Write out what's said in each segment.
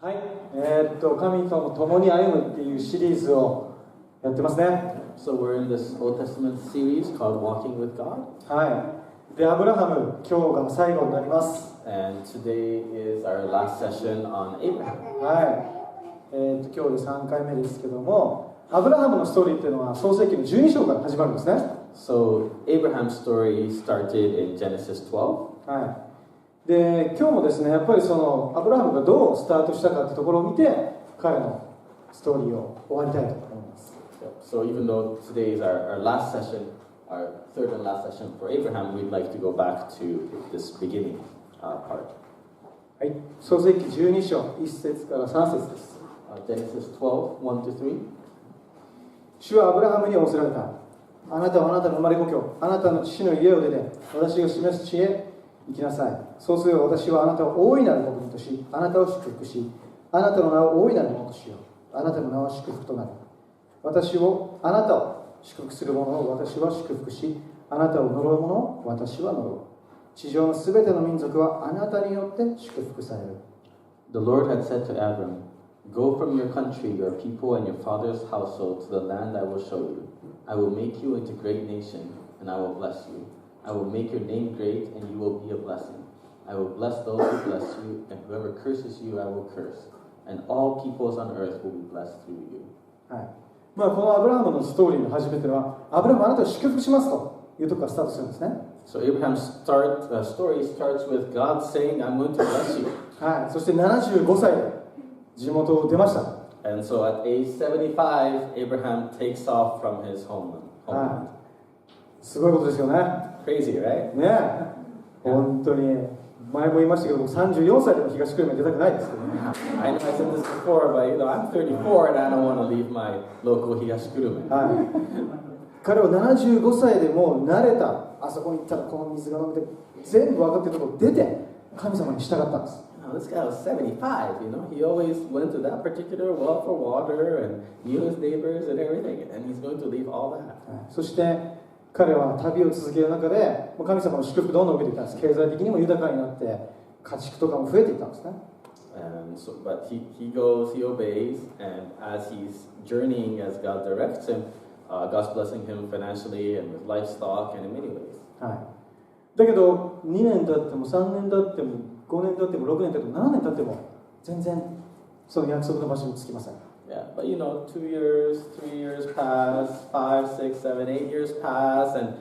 はい、神と共に歩むっていうシリーズをやってますね。So we're in this Old Testament series called Walking with God. はい。で、アブラハム、今日が最後になります。And today is our last session on Abraham. はい。今日で3回目ですけども、アブラハムのストーリーっていうのは創世記の12章から始まるんですね。So Abraham's story started in Genesis 12. はい。で、今日もですね、やっぱりそのアブラハムがどうスタートしたかってところを見て、彼のストーリーを終わりたいと思います。So even though today is our last session, our third and last session for Abraham, we'd like to go back to this beginning part. はい。創世記12章1節から3節です。Genesis 12, 1-3. 主はアブラハムに仰せられた。あなたはあなたの生まれ故郷、あなたの父の家を出て、私が示す地へ行きなさい。そうすれば私はあなたを大いなる国民とし、あなたを祝福し、あなたの名を大いなるものとしよう。あなたの名は祝福となる。あなたを祝福する者を私は祝福し、あなたを呪う者を私は呪う。地上のすべての民族はあなたによって祝福される。The Lord had said to Abram, Go from your country, your people, and your father's household to the land I will show you. I will make you into a great nation, and I will bless you. I will make your name great, and you will be a blessing. I will bless those who bless you, and whoever curses you, I will curse. And all peoples on earth will be blessed through you. はい。このアブラハムのストーリーの初めては、アブラハムあなたを祝福しますというところからスタートするんですね。So Abraham's story starts with God saying, I'm going to bless you. はい。そして75歳で地元を出ました。And so at age 75, Abraham takes off from his homeland. はい。すごいことですよね。Crazy, right? ねえ。本当に。前も言いましたけど、34歳でも東久留米に出たくないですけどね。I know I said this before, but I'm 34 and I don't want to leave my local 東久留米. はい。彼は75歳でもう慣れた、あそこに行ったらこの水が飲めて、全部分かっているところ出て、神様に従ったんです。This guy was 75, he always went to that particular well for water and knew his neighbors and everything, and he's going to leave all that. そして彼は旅を続ける中で神様の祝福どんどん受けていったんです。経済的にも豊かになって家畜とかも増えていったんですね。But he goes, he obeys, and as he's journeying as God directs him, God's blessing him financially and with livestock and in many ways. はい。だけど2年経っても3年経っても5年経っても6年経っても7年経っても全然その約束の場所に着きません。Yeah, but 2 years, 3 years pass, 5, 6, 7, 8 years pass, and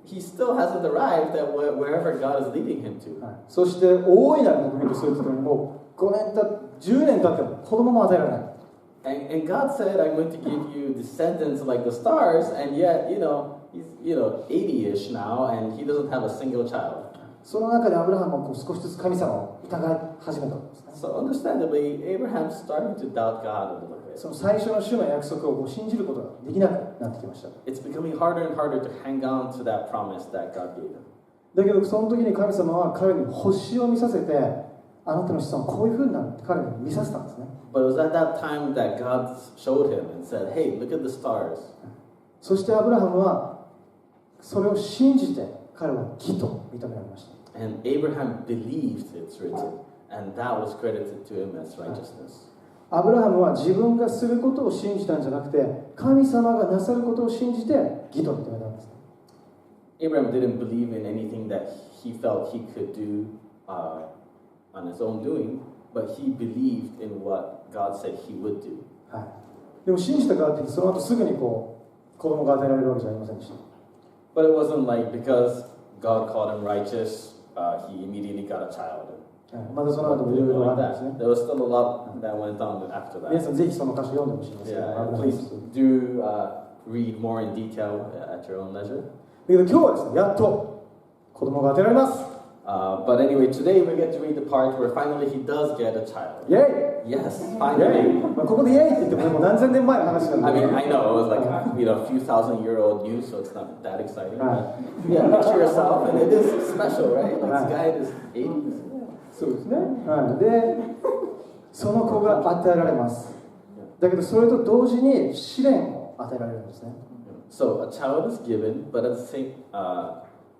he still hasn't arrived at wherever God is leading him to. はい。そして大いなる国民とするときにもう5年10年経っても子供も与えられない。And God said, I'm going to give you descendants like the stars, and yet, he's 80-ish now, and he doesn't have a single child. その中でアブラハムは少しずつ神様を疑い始めたんですね。So understandably, Abraham's starting to doubt God a little bit. その最初の主の約束を信じることができなくなってきました。It's becoming harder and harder to hang on to that promise that God gave him. だけどその時に神様は彼に星を見させて、あなたの子孫はこういう風になるって彼に見させたんですね。But it was at that time that God showed him and said, Hey, look at the stars. そしてアブラハムはそれを信じて彼は義と認められました。And Abraham believed it's written, and that was credited to him as righteousness. アブラハムは自分がすることを信じたんじゃなくて、神様がなさることを信じて義と認めたんです。Abraham didn't believe in anything that he felt he could do on his own doing, but he believed in what God said he would do. はい。でも信じたからってその後すぐに子供が与えられるわけじゃありませんでした。But it wasn't like because God called him righteous, he immediately got a child. まだその後もいろいろあるんですね。There was still a lot that went on after that. 皆さんぜひその箇所読んでほしいんですけど。Yeah, please do read more in detail at your own leisure. だけど今日はですね、やっと子供が与えられます。But anyway, today we get to read the part where finally he does get a child. イェイ! Yes, finally. ここでイェイって言っても、もう何千年前の話なんで。I mean, I know it was like a few thousand-year-old news, so it's not that exciting. But yeah, picture yourself, and it is special, right? Like this guy is 80s. そうですね。で、その子が与えられます。だけどそれと同時に試練を与えられるんですね。So a child is given, but at the same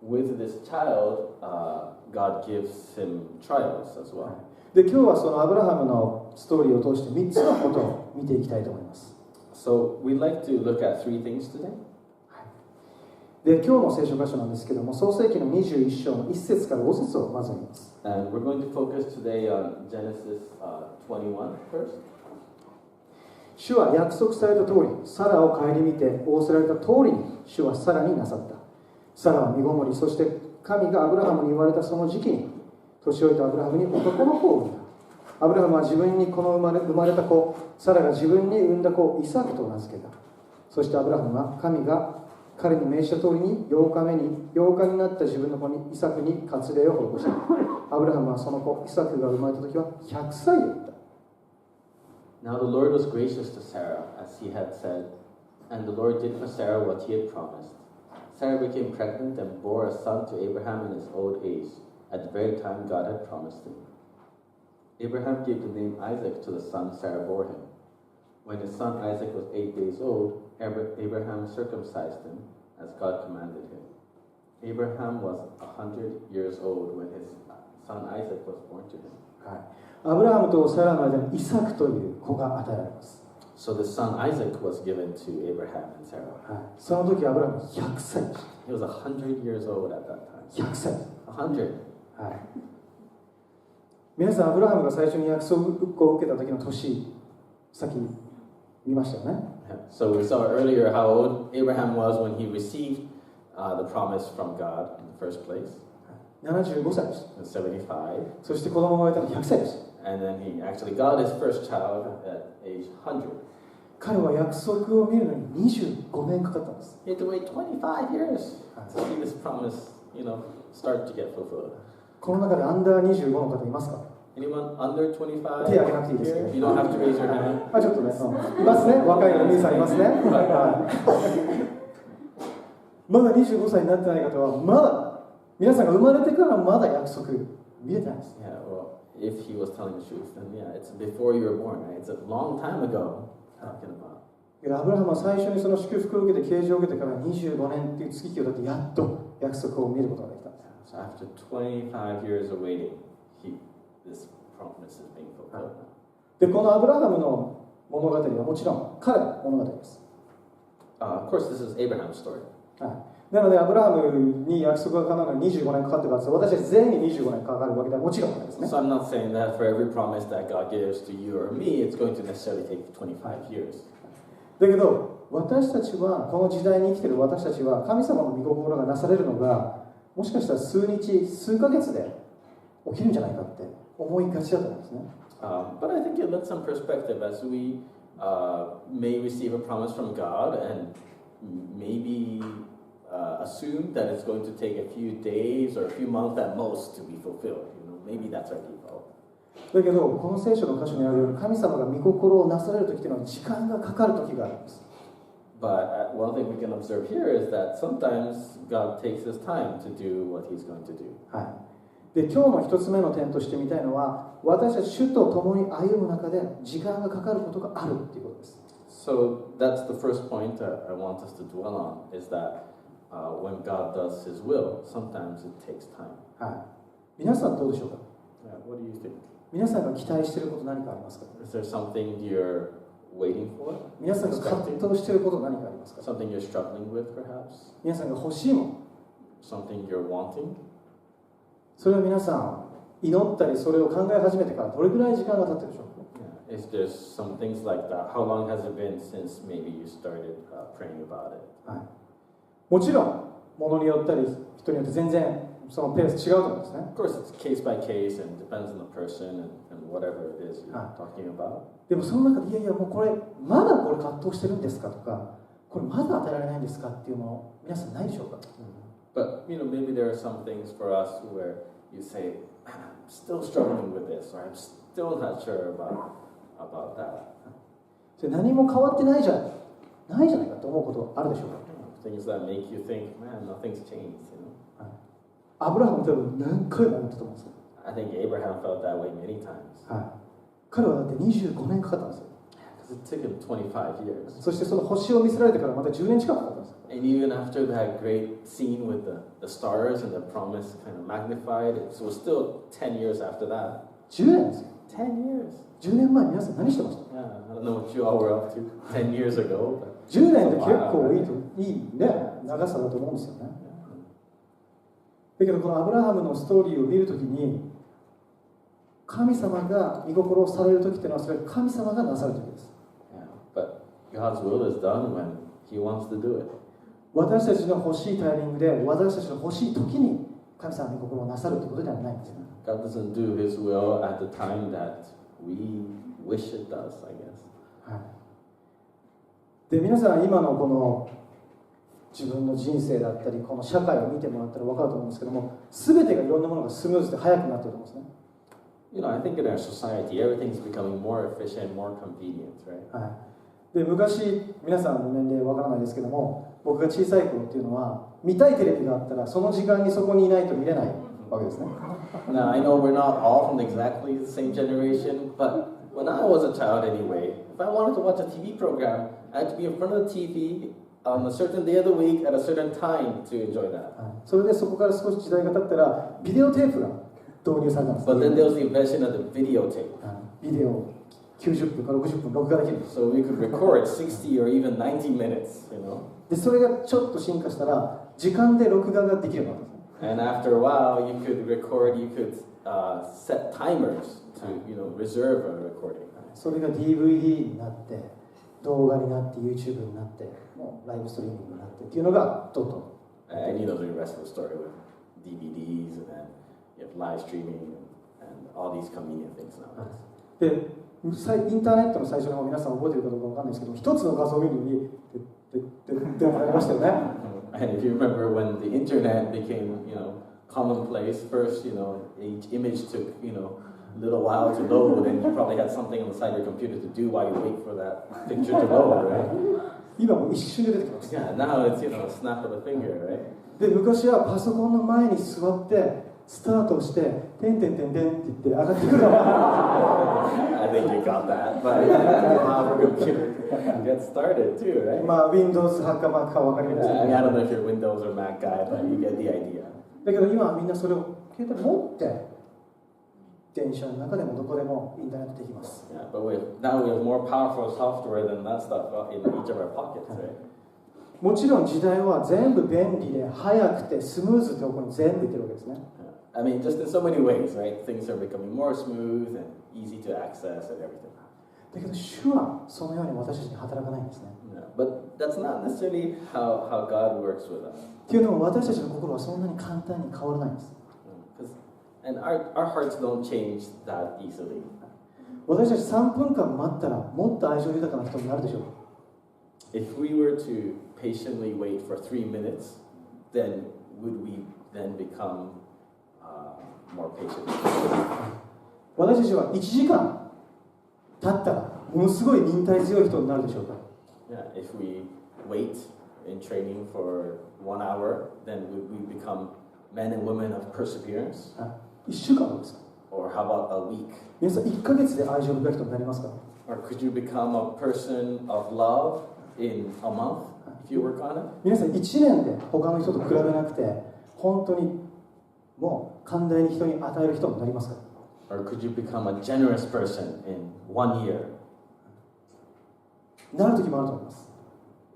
with this child, God gives him trials as well. で、今日はそのアブラハムのストーリーを通して3つのことを見ていきたいと思います。So we'd like to look at three things today. で、今日の聖書箇所なんですけども、創世記の21章の1節から5節をまず見ます。And we're going to focus today on Genesis 21 first. 主は約束された通り、サラを顧みて仰せられた通りに主はサラになさった。サラは身ごもり、そして神がアブラハムに言われたその時期に、年老いたアブラハムに男の子を産んだ。アブラハムは自分にこの生まれた子、サラが自分に産んだ子をイサクと名付けた。そしてアブラハムは神が彼に命じた通りに8日になった自分の子にイサクに割礼を施した。アブラハムはその子イサクが生まれた時は100歳だった。Now the Lord was gracious to Sarah, as he had said, and the Lord did for Sarah what he had promised. Sarah became pregnant and bore a son to Abraham in his old age, at the very time God had promised him. Abraham gave the name Isaac to the son Sarah bore him. When his son Isaac was 8 days old, Abraham circumcised him, as God commanded him. Abraham was 100 years old when his son Isaac was born to him. はい、アブラハムとサラの間にイサクという子が与えられます。So the son Isaac was given to Abraham and Sarah. はい、その時アブラハム100歳でした。He was 100 years old at that time. 100歳。100. はい。皆さん、アブラハムが最初に約束を受けた時の年、さっき見ましたよね。So we saw earlier how old Abraham was when he received the promise from God in the first place. 75歳でした。75. そして子供が生まれたの100歳でした。And then he actually got his first child at age 100. 彼は約束を見るのに25年かかったんです。He had to wait 25 years to see this promise, start to get fulfilled. この中でアンダー25の方いますか？ Anyone under 25? 手を挙げなくていいですね。 You don't have to raise your hand. ちょっとね、いますね。若いお兄さんいますね。まだ25歳になってない方は、まだ皆さんが生まれてからまだ約束見れてないんです。Yeah, well, if he was telling the truth, then yeah, it's before you were born, right? It's a long time ago talking about. アブラハムは最初にその祝福を受けて啓示を受けてから25年っていう月日を経ってやっと約束を見ることができたんです。So after 25 years of waiting, this promise is being fulfilled. で、このアブラハムの物語はもちろん彼の物語です。Of course, this is Abraham's story. なので、アブラハムに約束が叶うのに25年かかってからです。私たち全員に25年かかるわけではもちろんないですね。So I'm not saying that for every promise that God gives to you or me, it's going to necessarily take 25 years. だけど、私たちは、この時代に生きている私たちは、神様の御心がなされるのが、もしかしたら数日、数ヶ月で起きるんじゃないかって思いがちだと思うんですね。But I think it lets some perspective as we may receive a promise from God and maybe assume that it's going to take a few days or a few months at most to be fulfilled. Maybe that's our default. だけど、この聖書の箇所にあるように、神様が御心をなされる時というのは時間がかかる時があるんです。But one thing we can observe here is that sometimes God takes his time to do what he's going to do. はい。で、今日の一つ目の点として見たいのは、私たち主と共に歩む中で時間がかかることがあるということです。So that's the first point that I want us to dwell on, is that when God does his will, sometimes it takes time. はい。皆さんどうでしょうか？ What do you think? 皆さんが期待していること何かありますか？ Is there something you're waiting for? 皆さんが葛藤していること何かありますか？ Something you're struggling with, perhaps? 皆さんが欲しいもの、 Something you're wanting? それは皆さん祈ったりそれを考え始めてからどれぐらい時間が経ってるでしょうか？ If there's some things like that, how long has it been since maybe you started praying about it? はい。もちろん、ものによったり人によって全然そのペース違うと思うんですね。Of course, it's case by case and depends on the person and whatever it is you're talking about. でもその中で、いやもうこれまだこれ葛藤してるんですかとか、これまだ与えられないんですかっていうもの皆さんないでしょうか？ But maybe there are some things for us where you say, I'm still struggling with this, or I'm still not sure about that. それ何も変わってないじゃないかと思うことあるでしょうか？ Things that make you think, man, nothing's changed. アブラハム多分何回も思ったと思うんですよ。I think Abraham felt that way many times. はい。彼はだって25年かかったんですよ。Because it took him 25 years. そしてその星を見せられてからまた10年近くかかったんですよ。And even after that great scene with the stars and the promise kind of magnified, it was still 10 years after that. 10年ですよ。10 years. 10年前皆さん何してました？ Yeah, I don't know what you all were up to 10 years ago. But 10年って結構いいね、長さだと思うんですよね。だけどこのアブラハムのストーリーを見るときに、神様が御心をされるときっていうのは、それは神様がなさるときです。Yeah, but God's will is done when He wants to do it. 私たちの欲しいタイミングで、私たちの欲しいときに神様の御心をなさるということではないんですよね。God doesn't do His will at the time that we wish it does, I guess. はい。で、皆さん今のこの自分の人生だったり、この社会を見てもらったら分かると思うんですけども、全てがいろんなものがスムーズで速くなっていると思うんですね。You know, I think in our society, everything's becoming more efficient, more convenient, right? はい。で、昔、皆さんの年齢わからないですけども、僕が小さい頃っていうのは、見たいテレビがあったら、その時間にそこにいないと見れないわけですね。Now, I know we're not all from exactly the same generation, but when I was a child anyway, if I wanted to watch a TV program, I had to be in front of the TV on a certain day of the week at a certain time to enjoy that. それでそこから少し時代が経ったら、ビデオテープが導入されたんです。But then there was the invention of the videotape. ビデオ90分から60分録画できる。So we could record 60 or even 90 minutes, you know. で、それがちょっと進化したら、時間で録画ができるようになったんですね。And after a while, you could record, you could set timers to, you know, reserve a recording. それが DVD になって、動画になって、YouTube になって、もうライブストリーミングになってっていうのがどんどん。And you know the rest of the story with DVDs and then you have live streaming and all these convenient things nowadays. で、インターネットの最初の方皆さん覚えてるかどうかわかんないですけど、一つの画像を見るのにってなりましたよね。And if you remember when the internet became, you know, commonplace, first, you know, each image took, you know, a little while to load, and you probably had something on the side of your computer to do while you wait for that picture to load, right? 今もう一瞬で出てきます。Yeah, now it's, you know, a snap of a finger, right? で、昔はパソコンの前に座ってスタートして、てんてんてんてんって言って上がってくる。I think you got that, but how our computer gets started too, right? まあ Windows 派か Mac か分かりません。 I mean, I don't know if you're a Windows or Mac guy, but you get the idea. だけど今はみんなそれを携帯持って電車の中でもどこでもインターネットできます。 Yeah, but now we have more powerful software than that stuff in each of our pockets, right? もちろん時代は全部便利で速くてスムーズってところに全部いってるわけですね。I mean, just in so many ways, right? Things are becoming more smooth and easy to access and everything. だけど主はそのように私たちに働かないんですね。Yeah, but that's not necessarily how God works with us. っていうのも私たちの心はそんなに簡単に変わらないんです。And our hearts don't change that easily. 私たち3分間待ったらもっと愛情豊かな人になるでしょうか？ If we were to patiently wait for 3 minutes, then would we then become more patient? 私たちは1時間経ったらものすごい忍耐強い人になるでしょうか？ Yeah, if we wait in training for 1 hour, then would we become men and women of perseverance? 1週間ですか？ Or how about a week? 皆さん1ヶ月で愛情深い人になりますか？ Or could you become a person of love in a month if you work on it? 皆さん1年で他の人と比べなくて本当にもう寛大に人に与える人になりますか？ Or could you become a generous person in 1 year? なる時もあると思います。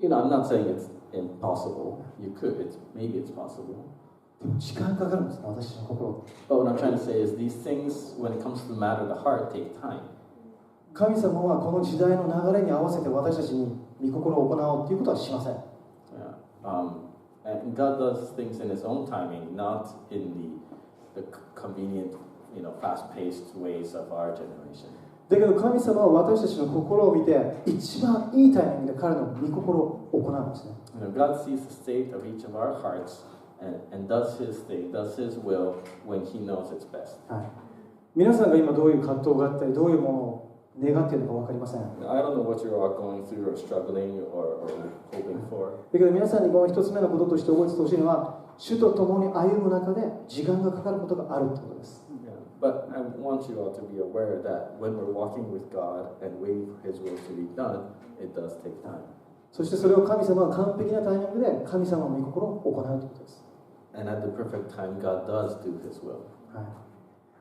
You know, I'm not saying it's impossible. You could. Maybe it's possible. でも時間かかるんですね、私たちの心。 But what I'm trying to say is these things, when it comes to the matter of the heart, take time. 神様はこの時代の流れに合わせて私たちに御心を行おうということはしません。Yeah. And God does things in His own timing, not in the convenient, you know, fast-paced ways of our generation. だけど神様は私たちの心を見て一番いいタイミングで彼の御心を行うんですね。You know, God sees the state of each of our hearts and does His thing, does His will when He knows it's best. はい。皆さんが今どういう葛藤があったり、どういうものを願っているのか分かりません。 I don't know what you're all going through or struggling or hoping for. だけど皆さんにこの一つ目のこととして覚えてほしいのは、主と共に歩む中で時間がかかることがあるということです。But I want you all to be aware that when we're walking with God and waiting for His will to be done, it does take time. そしてそれを神様は完璧なタイミングで神様の御心を行うということです。And at the perfect time, God does do His will. はい。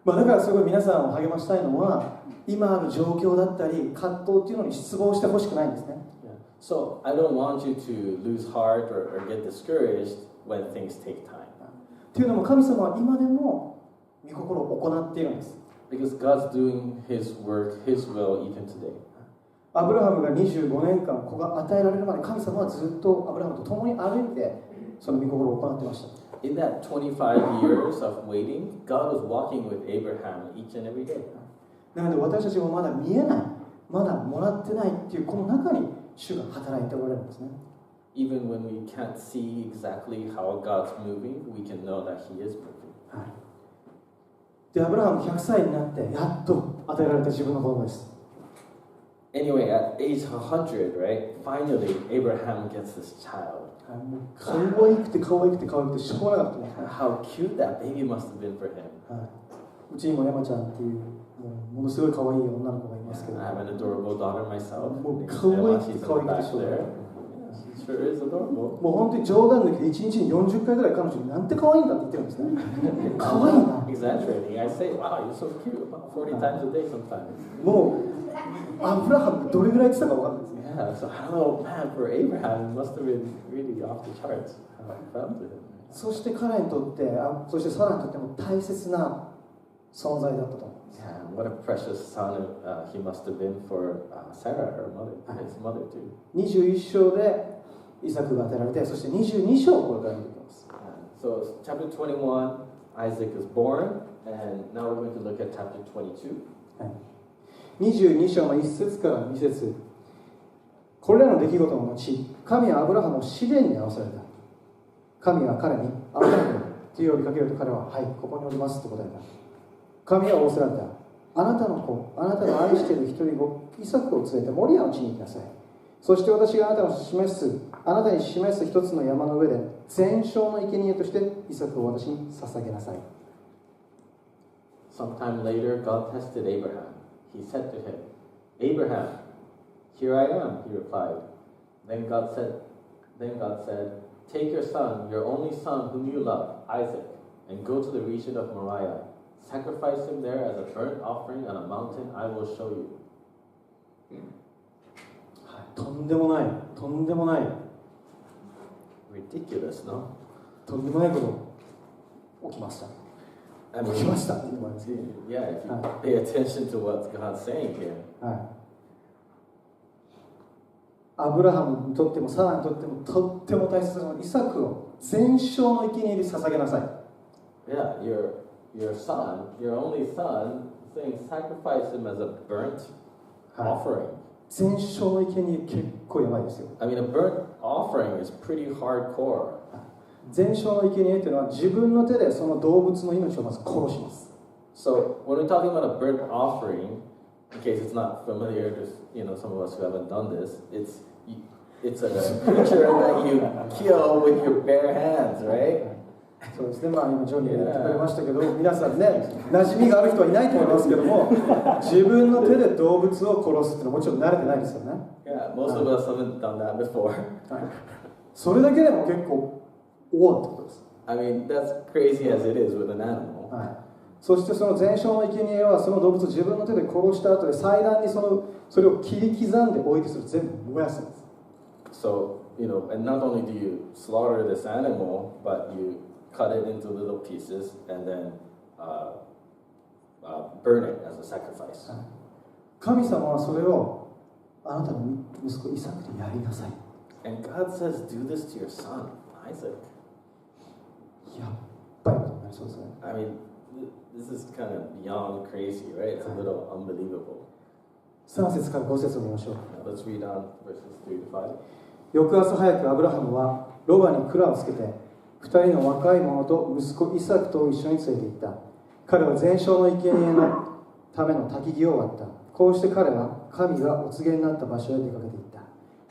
だからすごい皆さんを励ましたいのは、今ある状況だったり葛藤っていうのに失望してほしくないんですね。Yeah. So I don't want you to lose heart or get discouraged when things take time. っていうのも神様は今でも御心を行っているんです。Because God's doing His work, His will even today. アブラハムが25年間子が与えられるまで神様はずっとアブラハムと共に歩いてその御心を行っていました。In that 25 years of waiting, God was walking with Abraham each and every day. なので私たちもまだ見えない、まだもらってないっていうこの中に主が働いておられるんですね。Even when we can't see exactly how God's moving, we can know that He is moving. はい、で、アブラハム100歳になってやっと与えられた自分の子供です。Anyway, at age 100, right? Finally, Abraham gets this child. 可愛くて可愛くて可愛くてしょうがなかったね。How cute that baby must have been for him. はい、うちにも山ちゃんっていうものすごい可愛い女の子がいますけど、 I have an adorable daughter myself. もう可愛くて可愛くてしょうがない。She sure is adorable. もう本当に冗談抜きで1日に40回ぐらい彼女になんて可愛いんだって言ってるんですね。可愛いな。Exaggerating. I say, wow, you're so cute. About 40 times a day sometimes. もうアブラハムどれぐらい言ってたか分かんないですね。Yeah, so I don't know, man, for Abraham, it must have been really off the charts how it felt to him. そして彼にとってそしてサラにとっても大切な存在だったと思う。Yeah, what a precious son he must have been for Sarah, her mother, his mother too. 21章でイサクが与えられて、そして22章をこれから見ていきます。So chapter 21, Isaac is born, and now we're going to look at chapter 22. はい、22章の1節から2節。これらの出来事の後、神はアブラハムを試練に合わされた。神は彼にアブラハムと呼びかけると彼は、はい、ここにおりますと答えた。神は仰せられた。あなたの子、あなたの愛している一人子、イサクを連れてモリアの地に行きなさい。そして私があなたに示す一つの山の上で全焼の生贄としてイサクを私に捧げなさい。Sometime later, God tested Abraham. He said to him, Abraham, here I am, he replied. Then God said, take your son, your only son whom you love, Isaac, and go to the region of Moriah. Sacrifice him there as a burnt offering on a mountain I will show you. とんでもない、とんでもない。Ridiculous, no? とんでもないこと起きました。起きましたっていうのもあります。Yeah, if you pay attention to what God's saying here. はい。アブラハムにとってもサラにとってもとっても大切なのはイサクを全焼の生贄で捧げなさい。Yeah, your son, your only son, saying sacrifice him as a burnt offering. 全焼の生贄結構やばいですよ。I mean, a burnt offering is pretty hardcore. 全焼の生贄というのは自分の手でその動物の命をまず殺します。So when we're talking about a burnt offering, in case it's not familiar, just some of us who haven't done this, it's a creature that you kill with your bare hands, right? そうですね、今ジョニーが言ってくれましたけど、皆さんね、馴染みがある人はいないと思いますけども、自分の手で動物を殺すっていうのはもちろん慣れてないですよね。Yeah, most of us haven't done that before. それだけでも結構おおってことです。I mean, that's crazy as it is with an animal. はい。そしてその全焼の生贄はその動物を自分の手で殺した後で祭壇にそれを切り刻んで置いて全部燃やすんです。So, and not only do you slaughter this animal, but you cut it into little pieces and then burn it as a sacrifice. 神様はそれをあなたの息子イサクでやりなさい。And God says, do this to your son, Isaac. やっばいことになりそうですね。I mean, this is kind of beyond crazy, right? It's a little unbelievable. 3節から5節を見ましょう。Now let's read on verses 3 to 5. 翌朝早くアブラハムはロバに鞍をつけて2人の若い者と息子イサクと一緒に連れて行った。彼は全焼の生贄のための焚き木を割った。こうして彼は神がお告げになった場所へ出かけていった。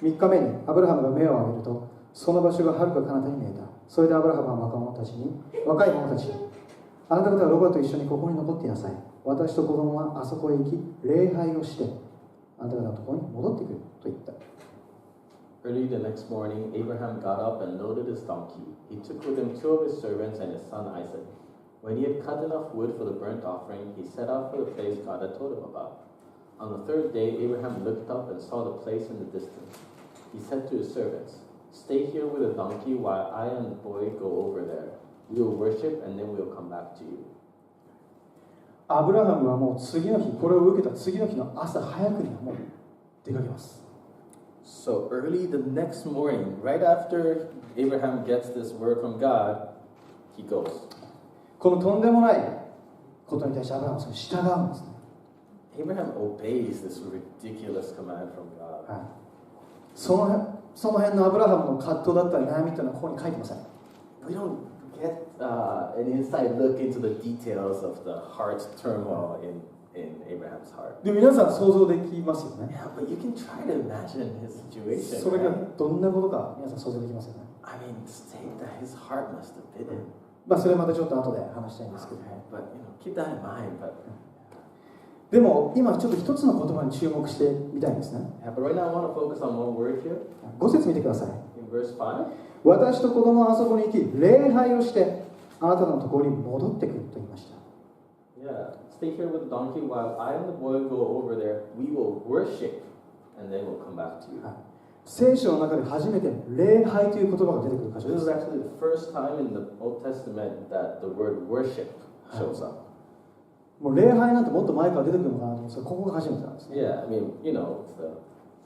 3日目にアブラハムが目を上げると、その場所がはるか彼方に見えた。それでアブラハムは若い者たちに、あなた方はロバと一緒にここに残っていなさい。私と子供はあそこへ行き、礼拝をして、あなた方のところに戻ってくると言った。Early the next morning, Abraham got up and loaded his donkey. He took with him 2 of his servants and his son Isaac. When he had cut enough wood for the burnt offering, he set out for the place God had told him about. On the third day, Abraham looked up and saw the place in the distance. He said to his servants, "Stay here with a donkey while I and the boy go over there. We will worship and then we will come back to you." アブラハムはもう次の日、これを受けた次の日の朝早くにはもう出かけます。So early the next morning, right after Abraham gets this word from God, he goes. このとんでもないことに対してアブラハムはそれに従うんですね。Abraham obeys this ridiculous command from God. はい、その辺のアブラハムの葛藤だったり悩みというのはここに書いてません。We don't get an inside look into the details of the heart turmoil in Abraham's heart. で、皆さん想像できますよね。Yeah, but you can try to imagine his situation. それがどんなことか皆さん想像できますよね。I mean, the state that his heart must have been in. まあそれはまたちょっと後で話したいんですけど、But keep that in mind. But でも今ちょっと一つの言葉に注目してみたいんですね。yeah, but right now I want to focus on one word here. 5節見てください。In verse 5. 私と子供はあそこに行き礼拝をしてあなたのところに戻ってくると言いました。Yeah, stay here with the donkey while I and the boy go over there. We will worship and then we'll come back to you. 聖書の中で初めて礼拝という言葉が出てくる箇所 This で is す。 actually the first time in the Old Testament that the word worship shows up. もう礼拝なんてもっと前から出てくるのかなと思うんですが、ここが初めてなんですね。Yeah, I mean, it's the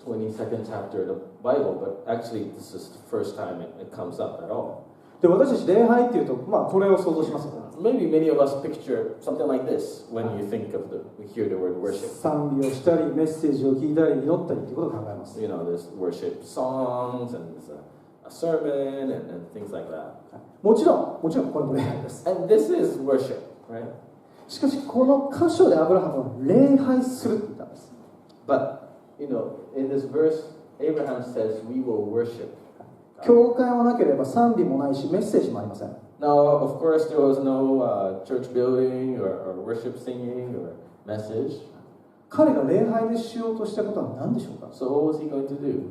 22nd chapter of the Bible, but actually this is the first time it comes up at all. で、私たち礼拝っていうと、まあこれを想像しますよね。Maybe many of us picture something like this when you think of we hear the word worship. 賛美をしたり、メッセージを聞いたり、祈ったりということを考えます。There's worship songs and there's a sermon and things like that. もちろんこれも礼拝です。 And this is worship, right? しかしこの箇所でアブラハムは礼拝するって言ったんです。 But, in this verse, Abraham says we will worship. 教会もなければ賛美もないし、メッセージもありません。 Now, of course, there was no church building or worship singing or message. 彼が礼拝でしようとしたことは何でしょうか。 So what was he going to do?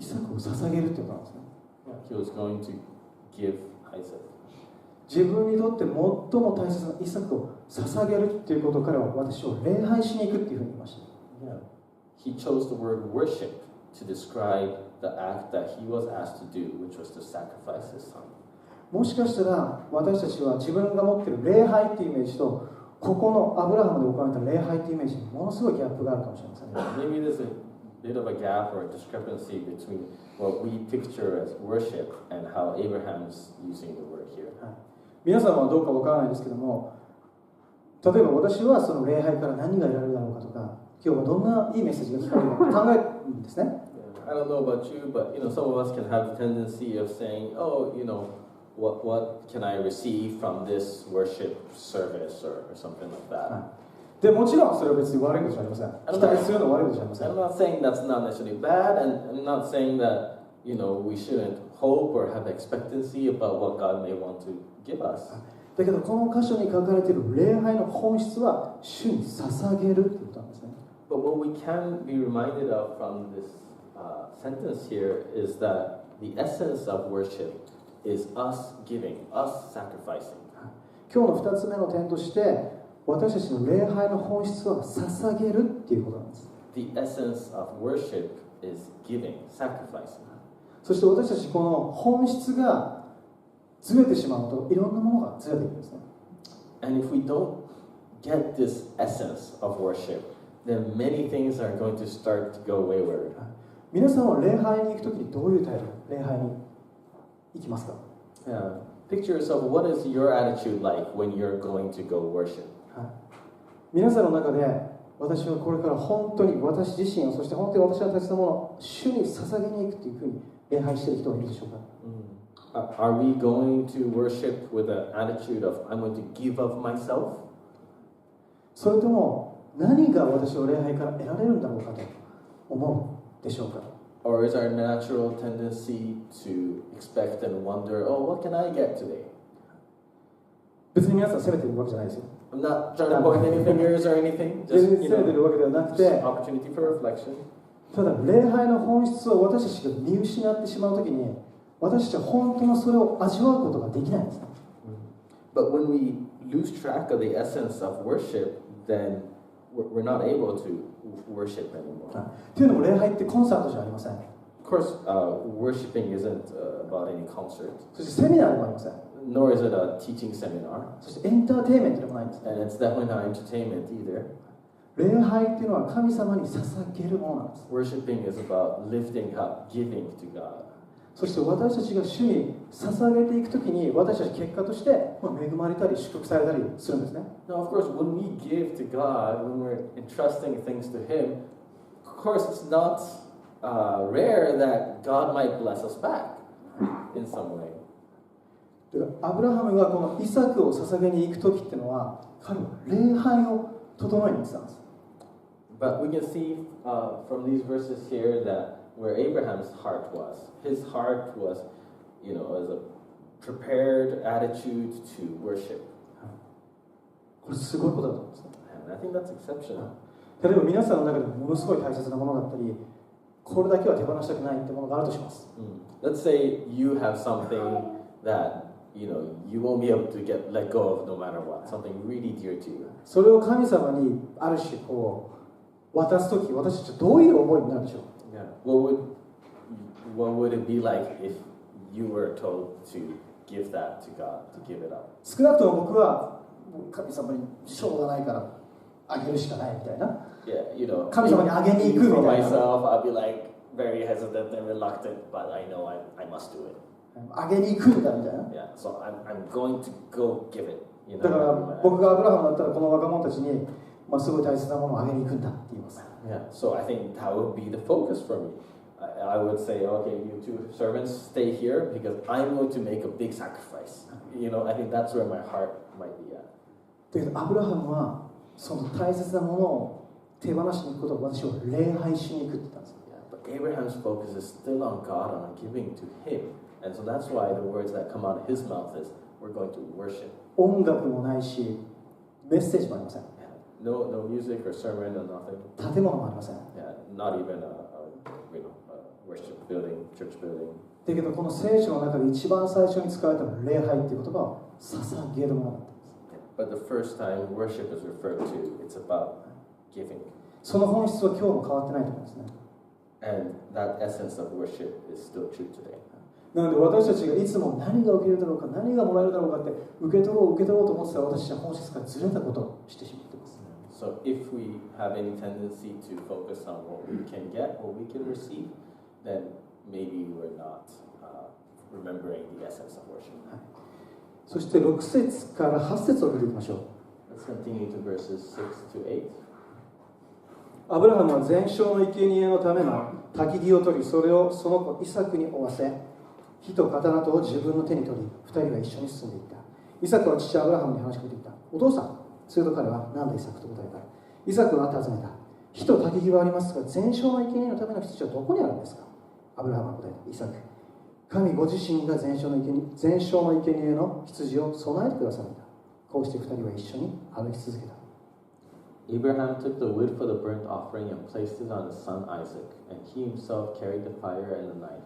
イサクを捧げるってことなんですね。 He was going to give Isaac. 自分にとって最も大切なイサクを捧げるっていうことを彼は私を礼拝しに行くっていうふうに言いました。 Yeah. He chose the word worship to describe the act that he was asked to do, which was to sacrifice his son. もしかしたら私たちは自分が持っている礼拝っていうイメージとここのアブラハムで行われた礼拝っていうイメージにものすごいギャップがあるかもしれませんね。 Maybe there's a bit of a gap or a discrepancy between what we picture as worship and how Abraham's using the word here. 皆さんはどうかわからないですけども、例えば私はその礼拝から何が得られるだろうかとか、今日はどんないいメッセージが聞かれるのか考えるんですね。I don't know about you, but some of us can have the tendency of saying, "Oh, what can I receive from this worship service or something like that." でもちろんそれは別に悪いことじゃありません。期待するのは悪いことじゃありません。 I'm not saying that's not necessarily bad, and I'm not saying that we shouldn't hope or have expectancy about what God may want to give us. だけどこの箇所に書かれている礼拝の本質は主に捧げるということなんですね。 But what we can be reminded of from this sentence here is that the essence of worship is us giving, us sacrificing. 今日の2つ目の点として私たちの礼拝の本質は捧げるっていうことなんです。 The essence of worship is giving, sacrificing. そして私たちこの本質がずれてしまうといろんなものがずれていくんですね。 And if we don't get this essence of worship, then many things are going to start to go wayward. 皆さんは礼拝に行くときにどういう態度で礼拝に行きますか？ Yeah. Picture yourself, what is your attitude like when you're going to go worship? 皆さんの中で私はこれから本当に私自身を、そして本当に私が大切なものを主に捧げに行くというふうに礼拝している人はいるでしょうか？ Are we going to worship with an attitude of I'm going to give of myself? それとも何が私を礼拝から得られるんだろうかと思うでしょうか？ Or is our natural tendency to expect and wonder, oh, what can I get today? 別に皆さん責めてるわけじゃないですよ。 I'm not trying to point any fingers or anything. 全 Just, 然責めてるわけではなくて、 just opportunity for reflection. ただ礼拝の本質を私たちが見失ってしまうときに、私たちは本当のそれを味わうことができないんですね。But when we lose track of the essence of worship, then we're not able to worship anymore. というのも礼拝ってコンサートじゃありません。 Of course, worshiping isn't about any concert, そしてセミナーでもありません。 nor is it a teaching seminar, そしてエンターテインメントでもないんです。 and it's definitely not entertainment either. 礼拝っていうのは神様に捧げるものなんです。 Worshiping is about lifting up, giving to God. そして私たちが主に捧げていくときに私たち結果として恵まれたり祝福されたりするんですね。 Now, of course, when we give to God, when we're entrusting things to Him, of course, it's not rare that God might bless us back in some way. アブラハムがこのイサクを捧げに行くときっていうのは彼は礼拝を整えに行ってたんです。 But we can see from these verses here that where Abraham's heart was. His heart was, as a prepared attitude to worship. これすごいことだと思うんですね。 And I think that's exceptional. 例えば皆さんの中でもものすごい大切なものだったり、これだけは手放したくないってものがあるとします。Let's say you have something that you won't be able to let go of no matter what, something really dear to you. それを神様にある種渡すとき、私たちはどういう思いになるでしょう。 Yeah. What would it be like if you were told to give that to God, to give it up? 少なくとも僕は神様にしょうがないからあげるしかないみたいな。Yeah, 神様にあげに行くみ for たいな。 myself, I'll be like very hesitant and reluctant, but I know I must do it. あげに行くんだみたいな。 Yeah, so I'm going to go give it. だから僕がアブラハムだったらこの若者たちに、すごい大切なものをあげに行くんだって言います。 Yeah, so I think that would be the focus for me. I would say, okay, you two servants stay here because I'm going to make a big sacrifice. I think that's where my heart might be at. だけどアブラハムはその大切なものを手放しに行くことを私は礼拝しに行くって言ったんです。 Yeah, but Abraham's focus is still on God, on giving to Him. And so that's why the words that come out of his mouth is, we're going to worship. 音楽もないし、メッセージもありません。 No music or sermon or nothing. 建物もありません。 Yeah, not even a worship building, church building. だけどこの聖書の中で一番最初に使われた礼拝っていう言葉は捧げるものだったんです。 But the first time worship is referred to, it's about giving. その本質は今日も変わってないと思うんですね。 And that essence of worship is still true today. なので私たちがいつも何が起きるだろうか、何がもらえるだろうかって受け取ろうと思ってたら私たちは本質からずれたことをしてしまっています。 So if we have any tendency to focus on what we can get, what we can receive, then maybe we're not remembering the essence of worship. そして6節から8節を見ていきましょう。 Let's continue to verses 6 to 8. アブラハムは全焼の生贄のための焚き木を取り、それをその子イサクに負わせ、火と刀とを自分の手に取り、2人は一緒に進んでいった。イサクは父アブラハムに話しかけていった。お父さん。すると彼は、なんだイサクと答えた。イサクは尋ねた。火と焚き木はありますが、全焼の生贄のための羊はどこにあるんですか。アブラハムは答えた。イサク。神ご自身が全焼の生贄の羊を備えてくださるんだ。こうして2人は一緒に歩き続けた。Abraham took the wood for the burnt offering and placed it on his son Isaac, and he himself carried the fire and the knife.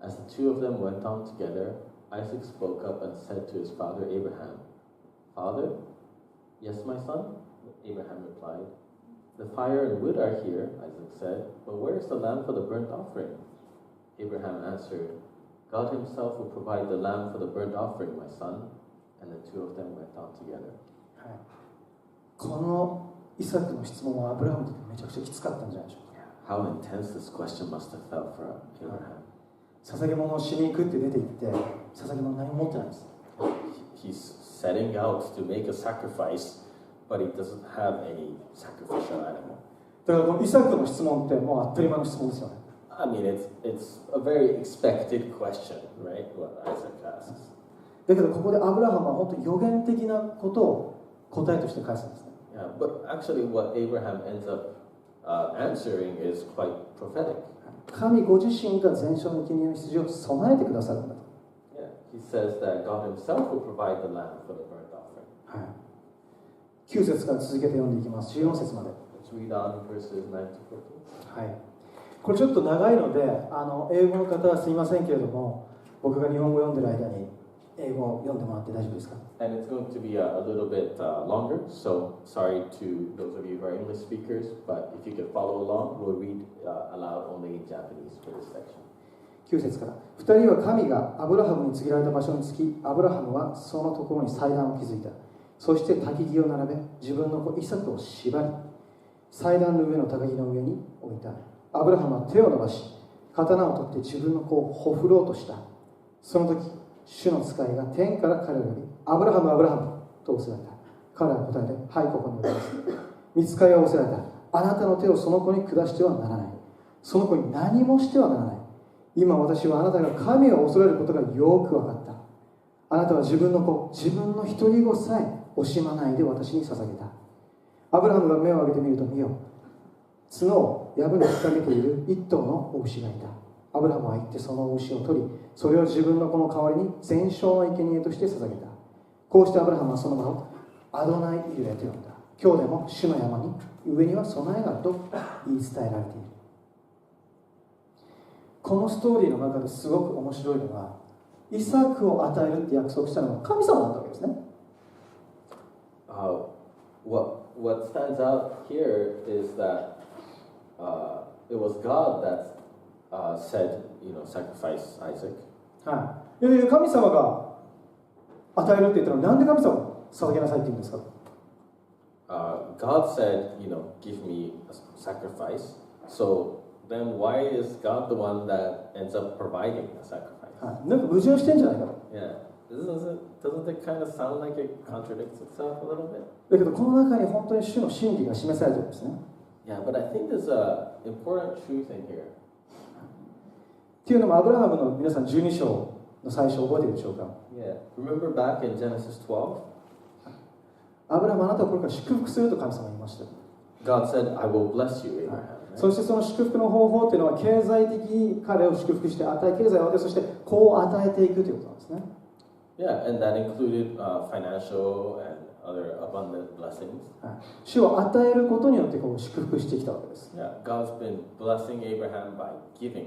As the two of them went on together, Isaac spoke up and said to his father Abraham, Father? Yes, my son, Abraham replied. The fire and wood are here, Isaac said, but where is the lamb for the burnt offering? Abraham answered, God himself will provide the lamb for the burnt offering, my son. And the two of them went on together. このイサクの質問はアブラハムにとってめちゃくちゃきつかったんじゃないでしょうか。 How intense this question must have felt for Abraham. 捧げ物をしに行くって出て行って捧げ物何も持ってないんです。 He's setting out to make a sacrifice, but he doesn't have any sacrificial animal. だからこのイサクの質問ってもう当たり前の質問ですよね。I mean, it's a very expected question, right? What Isaac asks. だけどここでアブラハムは本当に予言的なことを答えとして返すんですね。Yeah, but actually what Abraham ends up answering is quite prophetic. 神ご自身が全焼の生贄の羊を備えてくださるんだと。Yeah, he says that God himself will provide the lamb for the burnt offering. はい、9節から続けて読んでいきます。14節まで。Let's read on verses 9 to 14. はい。これちょっと長いので、英語の方はすいませんけれども、僕が日本語を読んでる間に英語を読んでもらって大丈夫ですか？ And it's going to be a little bit longer, so sorry to those of you who are English speakers, but if you could follow along, we'll read aloud only in Japanese for this section. 9節から、2人は神がアブラハムに告げられた場所に着き、アブラハムはそのところに祭壇を築いた。そして焚き木を並べ、自分の子イサクを縛り、祭壇の上の焚き木の上に置いた。アブラハムは手を伸ばし、刀を取って自分の子をほふろうとした。その時、主の使いが天から彼を呼び、アブラハム、アブラハムと仰せられた。彼は答えて、はい、ここにおります。御使いは仰せられた。あなたの手をその子に下してはならない。その子に何もしてはならない。今私はあなたが神を恐れることがよく分かった。あなたは自分の子、自分の一人子さえ惜しまないで私に捧げた。アブラハムが目を上げてみると見よ。角を藪に引っ掛けている一頭の子牛がいた。アブラハムは行ってその牛を取り、それを自分の子の代わりに全焼の生贄として捧げた。こうしてアブラハムはその場をアドナイイルエと呼んだ。今日でも主の山に上には備えがあると言い伝えられている。このストーリーの中ですごく面白いのが、イサクを与えるって約束したのは神様だったわけですね。What stands out here is that it was God that said, sacrifice Isaac. はい。神様が与えるって言ったら、なんで神様を捧げなさいって言うんですか？ God said, give me a sacrifice. So then why is God the one that ends up providing a sacrifice? はい。なんか矛盾してんじゃないかと。Yeah. Doesn't it kind of sound like it contradicts itself a little bit? だけどこの中に本当に主の真理が示されているんですね。Yeah, but I think there's an important truth in here. っていうのもアブラハムの皆さん12章の最初覚えているでしょうか？ Yeah. Remember back in Genesis 12? アブラハムあなたをこれから祝福すると神様は言いました。God said, I will bless you, Abraham. そしてその祝福の方法っていうのは経済的に彼を祝福して経済を与え、そして子を与えていくということなんですね。Yeah, and that included financial and other abundant blessings. 主を与えることによってこう祝福してきたわけです。Yeah, God's been blessing Abraham by giving him.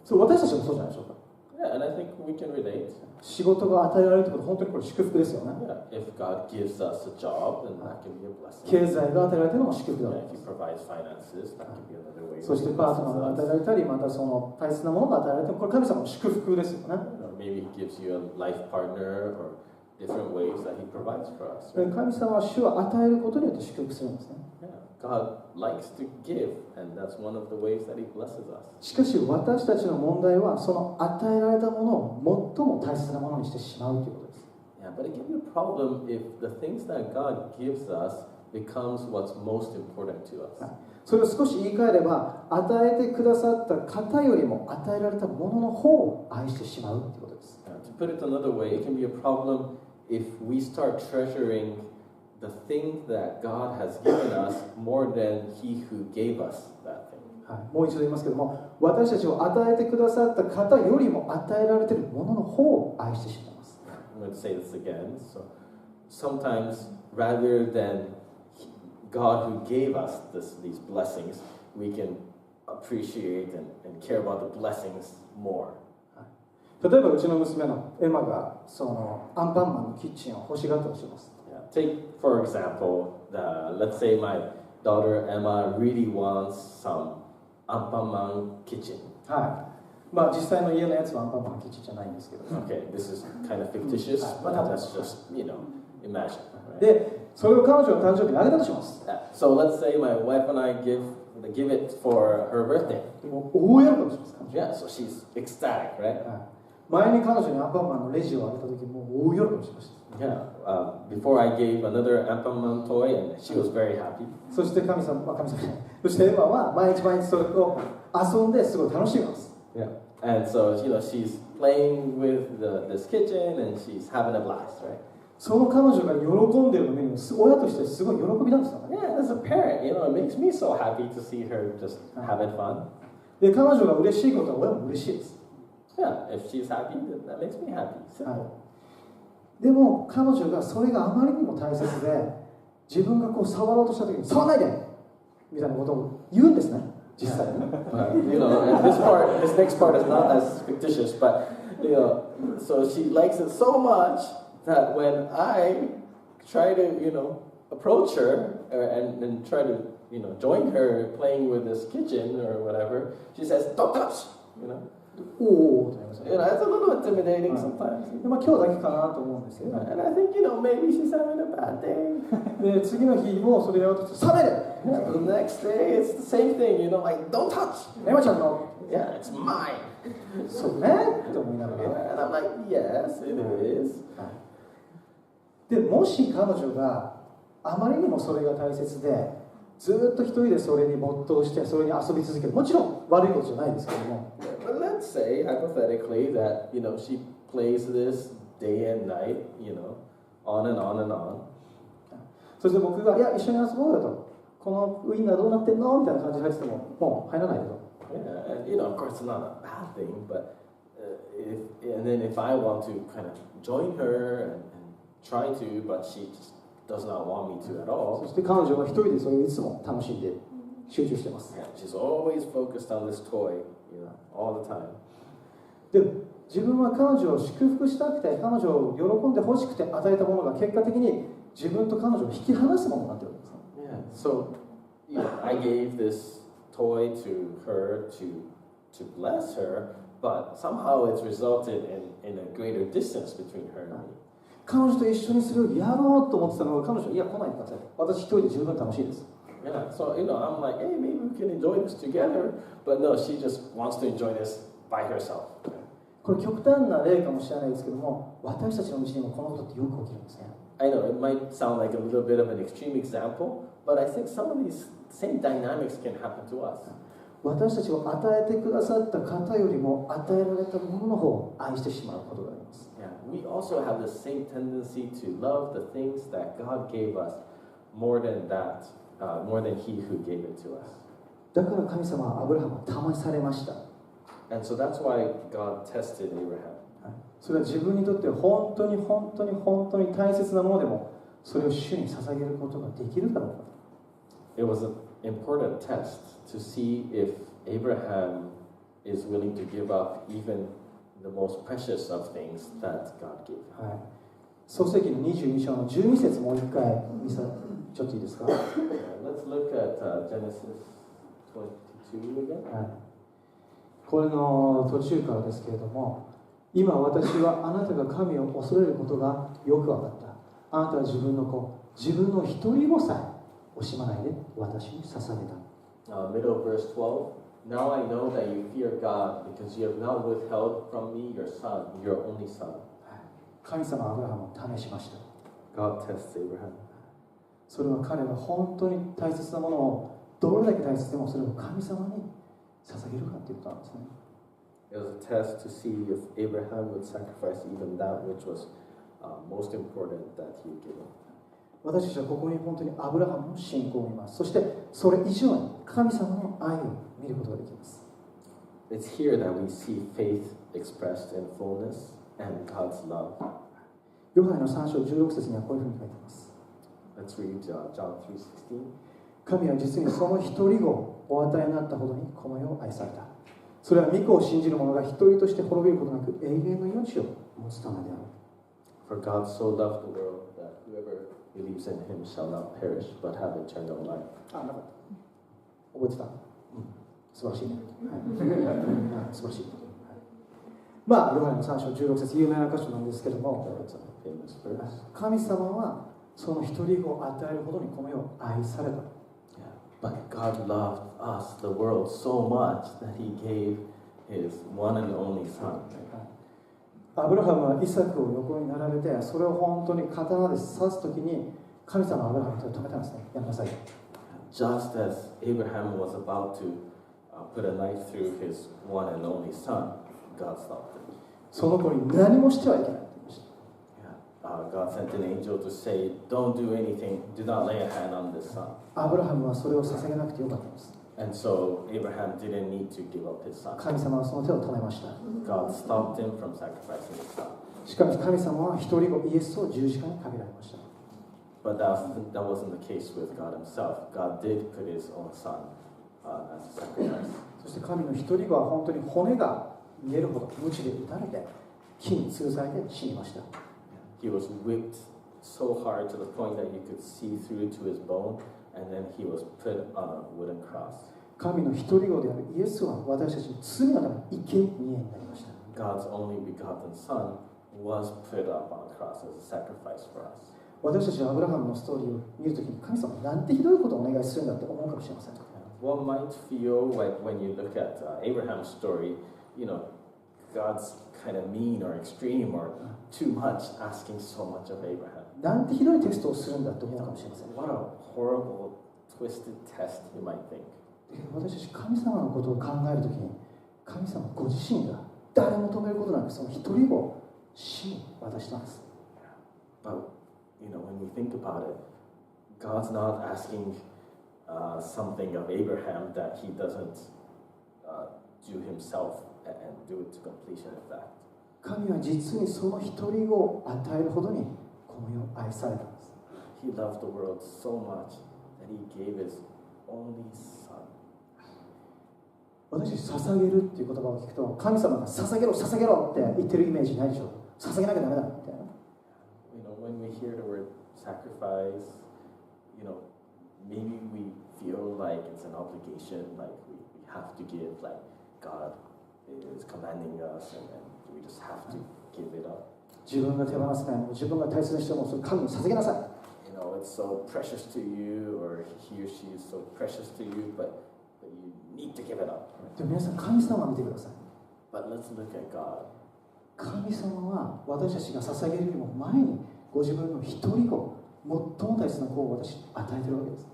そう私たちもそうじゃないでしょうか。Yeah, and I think we can relate. 仕事が与えられるってことは本当にこれ祝福ですよね。Yeah, if God gives us a job, then that can be a blessing. 経済が与えられてるのも祝福だわけ Yeah, で if す。 He provides finances, that can be another way. そしてパートナーが与えられたり、またその大切なものが与えられても、これ神様の祝福ですよね。Or maybe He gives you a life partner or different ways that He provides for us. 神様は主を与えることによって祝福するんですね。Yeah, God likes to give, and that's one of the ways that He blesses us. しかし私たちの問題はその与えられたものを最も大切なものにしてしまうということです。Yeah, but it can be a problem if the things that God gives us becomes what's most important to us. それを少し言い換えれば、与えてくださった方よりも与えられたものの方を愛してしまうということです。To put it another way, it can be a problem if we start treasuring the thing that God has given us more than He who gave us that thing. もう一度言いますけども、私たちを与えてくださった方よりも与えられているものの方を愛してしまいます。I'm going to say this again. So sometimes, rather than God who gave us these blessings, we can appreciate and care about the blessings more. 例えばうちの娘のエマがそのアンパンマンのキッチンを欲しがったとします。Yeah. Take, for example, let's say my daughter Emma really wants some Anpanman kitchen. はい。まあ実際の家のやつはアンパンマンのキッチンじゃないんですけど。Okay, this is kind of fictitious, but let's just, imagine. Right? で、それを彼女の誕生日にあげたとします。So let's say my wife and I give it for her birthday. もう大喜びします。Yeah, so she's ecstatic, right? 前に彼女にアンパンマンのレジをあげた時もう大喜びしました。Yeah, before I gave another Anpanman toy, and she was very happy. そして神様そしてエマは毎日それを遊んですごい楽しみます。Yeah, and so she's playing with this kitchen and she's having a blast, right? その彼女が喜んでるのを見るの親としてすごい喜びなんですよね。Yeah, as a parent, it makes me so happy to see her just having fun. で、彼女が嬉しいことは親も嬉しいです。Yeah, if she's happy, then that makes me happy. Simple. でも彼女がそれがあまりにも大切で、自分がこう触ろうとした時に触らないでみたいなことを言うんですね。実際に。And this next part is not as fictitious, but you know, so she likes it so much that when I try to, you know, approach her and try to, you know, join her playing with this kitchen or whatever, she says, "Don't touch," you know. おおとなりますね。 You know, it's a little intimidating sometimes. でまあ今日だけかなと思うんですよ。 And I think, you know, maybe she's having a bad day. で次の日もそれやろうとして冷める。 And the next day, it's the same thing, you know, like, "Don't touch." エマちゃんの Yeah, it's mine. そうねって思いながら。 And I'm like, yes, it is. でもし彼女があまりにもそれが大切でずっと一人でそれに没頭してそれに遊び続ける、もちろん悪いことじゃないですけども、 But let's say, hypothetically, that, you know, she plays this day and night, you know, on and on and on. そして僕が「いや一緒に遊ぼうよ」と「このウインナーどうなってんの?」みたいな感じで入っててももう入らないけど、 Yeah, and, you know, of course, it's not a bad thing, but and then if I want to kind of join her and try to, but she just does not want me to at そ all. して彼女は一人でそれをいつも楽しんで集中してます。 Yeah, she's always focused on this toy, you know, all the time. でも自分は彼女を祝福したくて彼女を喜んで欲しくて与えたものが結果的に自分と彼女を引き離すものになってるんです。 Yeah, so you know, I gave this toy to her to bless her, but somehow it's resulted in a greater distance between her and me. 彼女と一緒にそれをやろうと思ってたのが彼女いや来ないでください、私一人で十分楽しいです。 Yeah, so you know, I'm like, hey, maybe we can enjoy this together, but no, she just wants to enjoy this by herself. これ極端な例かもしれないですけども、私たちのうちにもこのことってよく起きるんですね。 I know it might sound like a little bit of an extreme example, but I think some of these same dynamics can happen to us. 私たちを与えてくださった方よりも与えられたものの方を愛してしまうことがあります。 Yeah, we also have the same tendency to love the things that God gave us more than that, more than He who gave it to us. だから神様はアブラハムを試されました。 And so that's why God tested Abraham. それは自分にとって本当に本当に本当に大切なものでもそれを主に捧げることができるかどうか。 It was an important test to see if Abraham is willing to give up even the most precious of things that God gave him. はい。創世記の22章の12節もう一回ちょっといいですか。Let's look at Genesis 22 again. はい。これの途中からですけれども、今私はあなたが神を恐れることがよく分かった。あなたは自分の子、自分の一人子さえ惜しまないで私に捧げた。Middle of verse 12. Now I know that you fear God because you have not withheld from me your son, your only son. 神様はアブラハムを試しました。 God tests Abraham. それは彼が本当に大切なものをどれだけ大切でもそれを神様に捧げるかということなんですね。It was a test to see if Abraham would sacrifice even that which was most important that he had given. 私たちはここに本当にアブラハムの信仰を見ます。そしてそれ以上に神様の愛を見ることができます。 It's here that we see faith expressed in fullness and God's love. ヨハネの3章16節にはこういうふうに書いています。 Let's read John 3:16. 神は実にその一人子をお与えになったほどにこの世を愛された。それは御子を信じる者が一人として滅びることなく永遠の命を持つためである。 For God so loved the world that whoever believes in him shall not perish but have eternal life. あ、なかった。覚えてた？素晴らしいね。はい、素晴らしい。まあ、ヨハネの3章16節有名な箇所なんですけども、 That's a famous verse. 神様はその一人子を与えるほどにこの世を愛された。 But God loved us, the world, so much that he gave his one and only son. アブラハムはイサクを横に並べて、それを本当に刀で刺すときに、神様はアブラハムを止めたんですね。やめなさい。 Just as Abraham was about to put a knife through his one and only son, God stopped him. その子に何もしてはいけないって言いました。 God sent an angel to say, don't do anything, do not lay a hand on this son. アブラハムはそれを捧げなくてよかったんです。 And so Abraham didn't need to give up his son. 神様はその手を止めました。 God stopped him from sacrificing his son. しかし神様は一人子イエスを十字架にかけられました。 But that wasn't the case with God himself. God did put his own son as a sacrifice. そして神の一人子は本当に骨が見えるほど鞭で打たれて木に吊るされて死にました。 He was whipped so hard to the point that you could see through to his bone, and then he was put on a wooden cross. 神の一人子であるイエスは私たちの罪のために生贄になりました。 God's only begotten Son was put up on a cross as a sacrifice for us. 私たちはアブラハムのストーリーを見るときに神様なんてひどいことをお願いするんだって思うかもしれません。 One might feel like when you look at Abraham's story, God's kind of mean or extreme or too much, asking so much of Abraham. なんてひどいテストをするんだって思うかもしれません。 What a horrible, twisted test, you might think. 私たち神様のことを考えるときに神様ご自身が誰も止めることなくその一人を死に渡したんです。 But, when we think about it, God's not asking something of Abraham that he doesn't do himself and do it to completion of that. 神は実にその一人を与えるほどにこの世を愛されたんです。 He loved the world so much that he gave his only son. 私たち捧げるっていう言葉を聞くと神様が捧げろ捧げろって言ってるイメージないでしょう。捧げなきゃダメだみたいな。When we hear the word sacrifice, maybe we feel like it's an obligation, like we have to give, like God is commanding us and we just have to give it up. 自分が手放せないもの、自分が大切にしてもそれ神に捧げなさい。It's so precious to you, or he or she is so precious to you, but you need to give it up. でも皆さん神様を見てください。 But let's look at God. 神様は私たちが捧げるよりも前にご自分の一人子、最も大切な子を私に与えているわけです。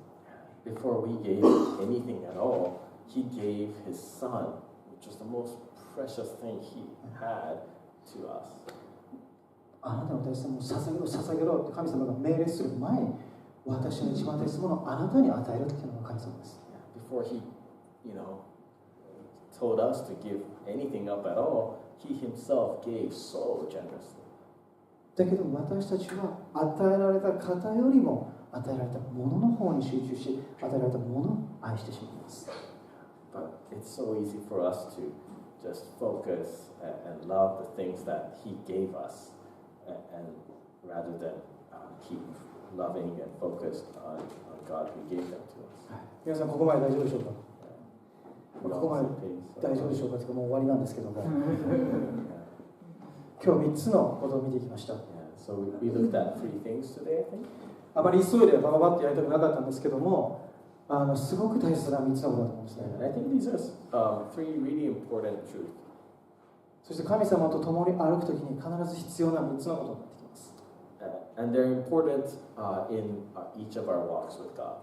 Before we gave anything at all, he gave his son, which was the most precious thing he had to us. あなたの大切なものを捧げろ捧げろって神様が命令する前に私の一番大切なものをあなたに与えるというのが神様です。 Before he, told us to give anything up at all, he himself gave so generously. だけど私たちは与えられた方よりも与えられたものの方に集中し与えられたものを愛してしまいます。 But it's so easy for us to just focus and love the things that he gave us, and rather than keep loving and focused on God who gave them to us. 皆さんここまで大丈夫でしょうか。 We ここまで also 大丈夫でしょうかというかもう終わりなんですけども今日3つのことを見ていきました。 So we looked at three things today, I think. あまり急いでバババッとやりたくなかったんですけどもすごく大切な3つのことだと思うんですね。 And I think these are three really important truths. そして神様と共に歩くときに必ず必要な3つのことになってきます。 And they're important in each of our walks with God.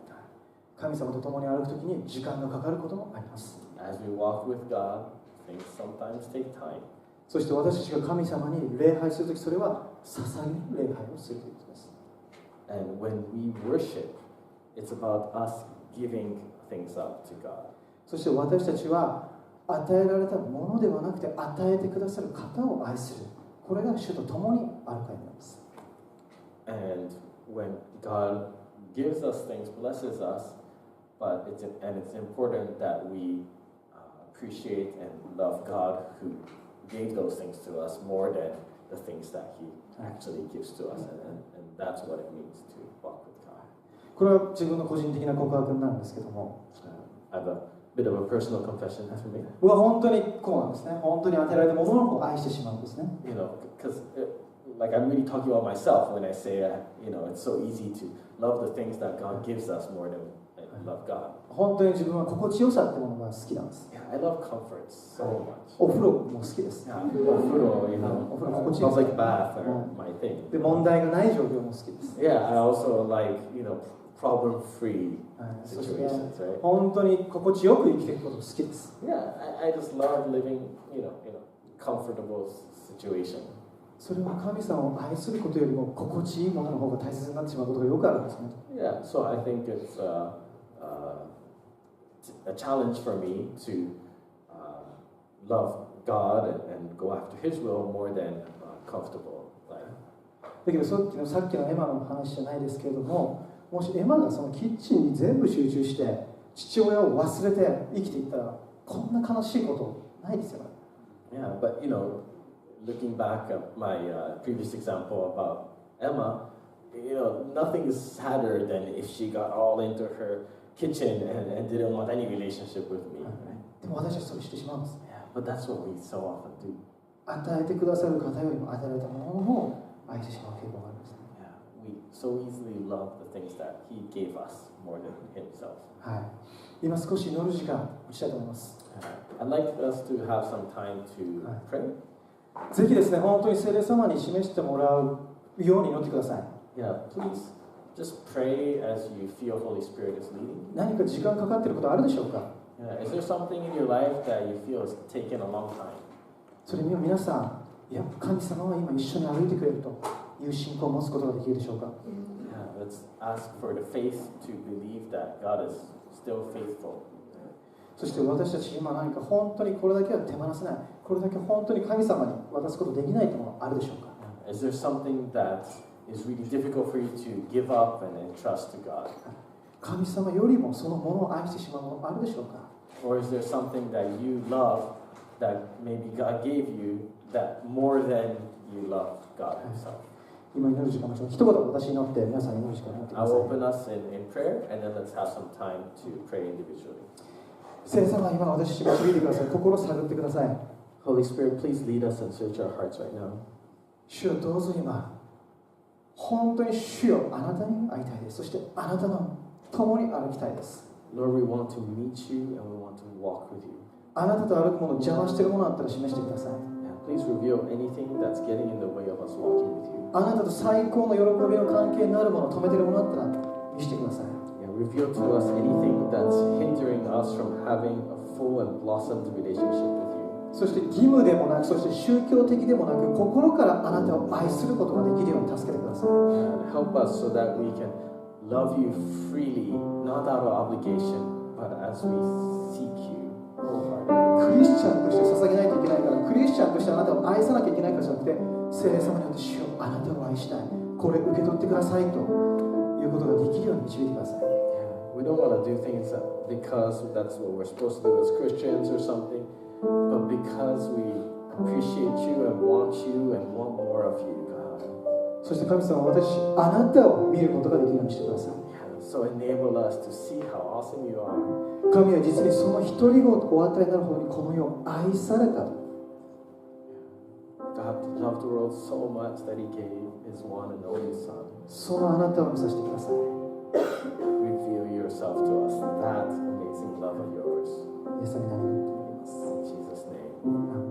神様と共に歩くときに時間がかかることもあります。 As we walk with God, things sometimes take time. そして私たちが神様に礼拝するときそれは捧げる礼拝をするということです。 And when we worship, it's about us giving things up to God. そして私たちは与えられたものではなくて与えてくださる方を愛する。これが主と共に歩かれます。 And when God gives us things, blesses us, but it's important that we appreciate and love God who gave those things to us more than the things that He actually gives to us, and that's what it means to walk with God. これは自分の個人的な告白なんですけども、I have a bit of a personal confession to make. 僕は本当にこうなんですね。本当に与えられたものの方を愛してしまうんですね。Because like I'm really talking about myself when I say, it's so easy to love the things that God gives us more than love God. 本当に自分は心地よさってものが好きなんです。Yeah, I love comfort so much. お風呂も好きです。 Yeah, お風呂、お風呂心地いいです。 public bath are my thing. で、問題がない状況も好きです。 Yeah, I also like, problem-free そして situations, right? 本当に心地よく生きていくこと好きです。 Yeah, I just love living, comfortable situation. それは神様を愛することよりも心地いいものの方が大切になってしまうことがよくあるんですね。Yeah, so I think it's a challenge for me to love God and go after His will more than comfortable life. だけどさっきのエマの話じゃないですけれども、もしエマがそのキッチンに全部集中して父親を忘れて生きていったらこんな悲しいことないですよね。Yeah, but looking back at my previous example about Emma, nothing is sadder than if she got all into her kitchen and didn't want any relationship with me. でも私たちそれしてしまうんです。 Yeah, but that's what we so often do. 与えてくださる方よりも与えられたものを愛してしまう傾向がありますね。Yeah, we so easily love the things that He gave us more than Himself. はい。今少し祈る時間をしたいと思います。I'd like us to have some time to pray. ぜひですね、本当に聖霊様に示してもらうように祈ってください。Yeah, please just pray as you feel Holy Spirit is leading. 何か時間かかっていることあるでしょうか？ Is there something in your life that you feel has taken a long time? それに皆さん、いや、神様は今一緒に歩いてくれるという信仰を持つことができるでしょうか？ Yeah, let's ask for the faith to believe that God is still faithful. そして私たち今何か本当にこれだけは手放せない、これだけ本当に神様に渡すことできないというものあるでしょうか？ Is there something that is really difficult for you to give up and entrust to God? 神様よりもそのものを愛してしまうものあるでしょうか？ Or is there something that you love that maybe God gave you that more than you love God Himself? 今祈る時間も一言私に祈って皆さんに祈る時間を持ってくだ I'll さい。 open us in prayer and then let's have some time to pray individually. 聖霊様、今私導いてください。心を探ってください。 Holy Spirit, please lead us and search our hearts right now. 主よ、どうぞ今、本当に主よ、あなたに会いたいです。そしてあなたの共に歩きたいです。 Lord, we want to meet you and we want to walk with you. あなたと歩くものを邪魔しているものがあったら示してください。 Please reveal anything that's getting in the way of us walking with you. あなたと最高の喜びの関係になるものを止めているものがあったら見せてください。 Reveal to us anything that's hindering us from having a full and blossomed relationship with you. そして義務でもなく、そして宗教的でもなく、心からあなたを愛することができるように助けてください。And help us so that we can love you freely, not out of obligation, but as we seek you wholeheartedly. クリスチャンとして捧げないといけないから、クリスチャンとしてあなたを愛さなきゃいけないからじゃなくて、聖霊様によって主よ、あなたを愛したい。これ受け取ってくださいということができるように導いてください。We don't want to do things because that's what we're supposed to do as Christians or something, but because we appreciate you and want more of you, God. そして神様は私、あなたを見ることができるようにしてください。So enable us to see how awesome you are. 神は実にその一人子をお与えになるほどにこの世を愛された。 God loved the world so much that He gave His one and only Son. そのあなたを見させてください。Reveal yourself to us, that amazing love of yours. イエス様に祈っています。In Jesus' name.